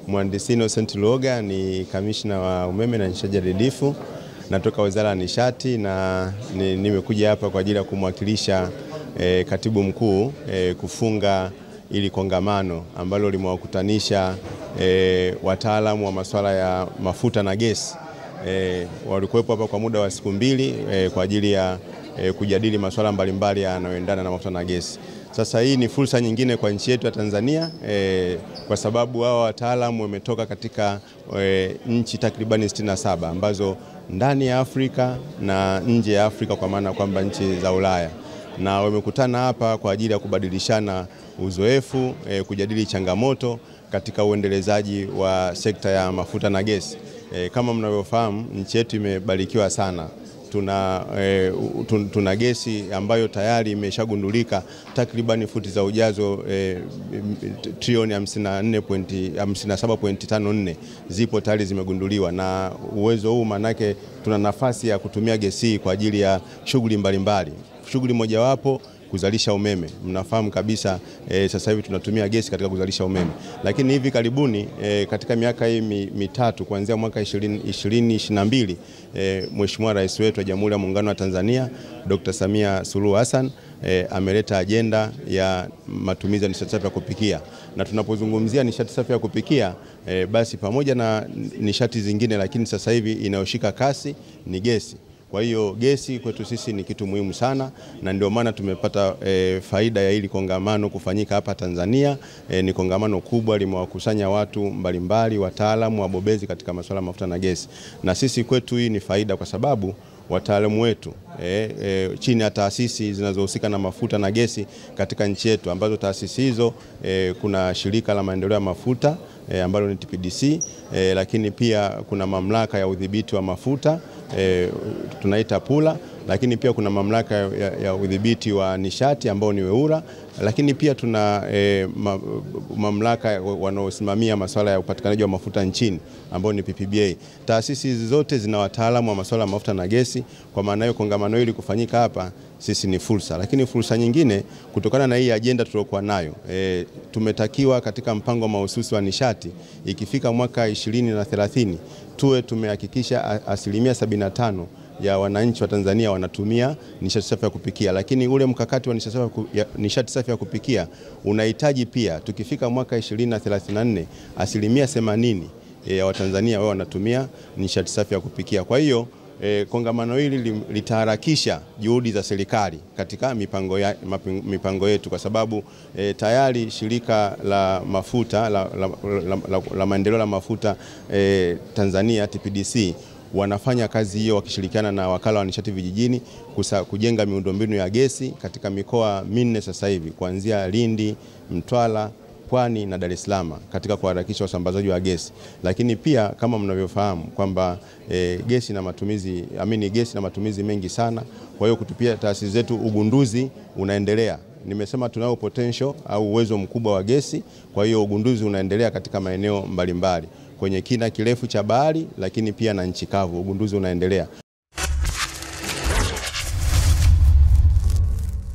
Mhandisi Innocent Luoga ni kamishna wa umeme na nishati jadidifu, natoka Wizara ya Nishati na nimekuja hapa kwa ajili ya kumwakilisha katibu mkuu kufunga ili kongamano ambalo limewakutanisha wataalamu wa masuala ya mafuta na gesi. Walikuwepo hapa kwa muda wa siku mbili kwa ajili ya kujadili masuala mbalimbali yanayoendana na mafuta na gesi. Sasa hii ni fursa nyingine kwa nchi yetu ya Tanzania kwa sababu hao wataalamu wametoka katika nchi takribani 67 ambazo ndani ya Afrika na nje ya Afrika, kwa maana kwamba nchi za Ulaya, na wamekutana hapa kwa ajili ya kubadilishana uzoefu, kujadili changamoto katika uendelezaji wa sekta ya mafuta na gesi. Kama mnavyofahamu, nchi yetu imebarikiwa sana. Tuna gesi ambayo tayari imeshagundulika takribani futi za ujazo trilioni 57.54 zipo tayari zimegunduliwa, na uwezo huu manake tuna nafasi ya kutumia gesi kwa ajili ya shughuli mbalimbali. Shughuli mojawapo kuzalisha umeme. Mnafahamu kabisa sasa hivi tunatumia gesi katika kuzalisha umeme. Lakini hivi karibuni katika miaka hii mitatu kuanzia mwaka 2022 Mheshimiwa Rais wetu wa Jamhuri ya Muungano wa Tanzania Dr. Samia Suluhu Hassan ameleta ajenda ya matumizi ya nishati safi ya kupikia. Na tunapozungumzia nishati safi ya kupikia basi pamoja na nishati zingine, lakini sasa hivi inayoshika kasi ni gesi. Kwa hiyo gesi kwetu sisi ni kitu muhimu sana, na ndio maana tumepata faida ya hili kongamano kufanyika hapa Tanzania. Ni kongamano kubwa, limewakusanya watu mbalimbali, wataalamu, wabobezi katika masuala ya mafuta na gesi. Na sisi kwetu hii ni faida kwa sababu wataalamu wetu chini ya taasisi zinazohusika na mafuta na gesi katika nchi yetu, ambazo taasisi hizo kuna shirika la maendeleo ya mafuta ambalo ni TPDC, lakini pia kuna mamlaka ya udhibiti wa mafuta tunaita PULA, lakini pia kuna mamlaka ya udhibiti wa nishati ambao ni WEURA, lakini pia tuna mamlaka wanaosimamia masuala ya upatikanaji wa mafuta nchini ambao ni PPBA. Taasisi hizi zote zina wataalamu wa masuala ya mafuta na gesi. Kwa maana hiyo kongamano hili kufanyika hapa sisi ni fursa, lakini fursa nyingine kutokana na hii ajenda tuliyokuwa nayo, tumetakiwa katika mpango mahususi wa nishati ikifika mwaka 2030 tuwe tumehakikisha 75% ya wananchi wa Tanzania wanatumia nishati safi ya kupikia. Lakini ule mkakati wa nishati safi ya kupikia unahitaji pia tukifika mwaka 2034 80% ya Watanzania wao wanatumia nishati safi ya kupikia. Kwa hiyo kongamano hili litaharakisha juhudi za serikali katika mipango yetu, kwa sababu tayari shirika la mafuta la maendeleo la mafuta Tanzania TPDC wanafanya kazi hiyo wakishirikiana na wakala wa nishati vijijini kujenga miundombinu ya gesi katika mikoa 4 sasa hivi, kuanzia Lindi, Mtwara, Pwani na Dar es Salaam, katika kuharakisha usambazaji wa gesi. Lakini pia kama mnavyofahamu kwamba gesi na matumizi mengi sana. Kwa hiyo kutupia taasisi zetu ugunduzi unaendelea. Nimesema tunao potential au uwezo mkubwa wa gesi, kwa hiyo ugunduzi unaendelea katika maeneo mbalimbali kwenye kina kirefu cha bahari, lakini pia na nchi kavu ugunduzi unaendelea.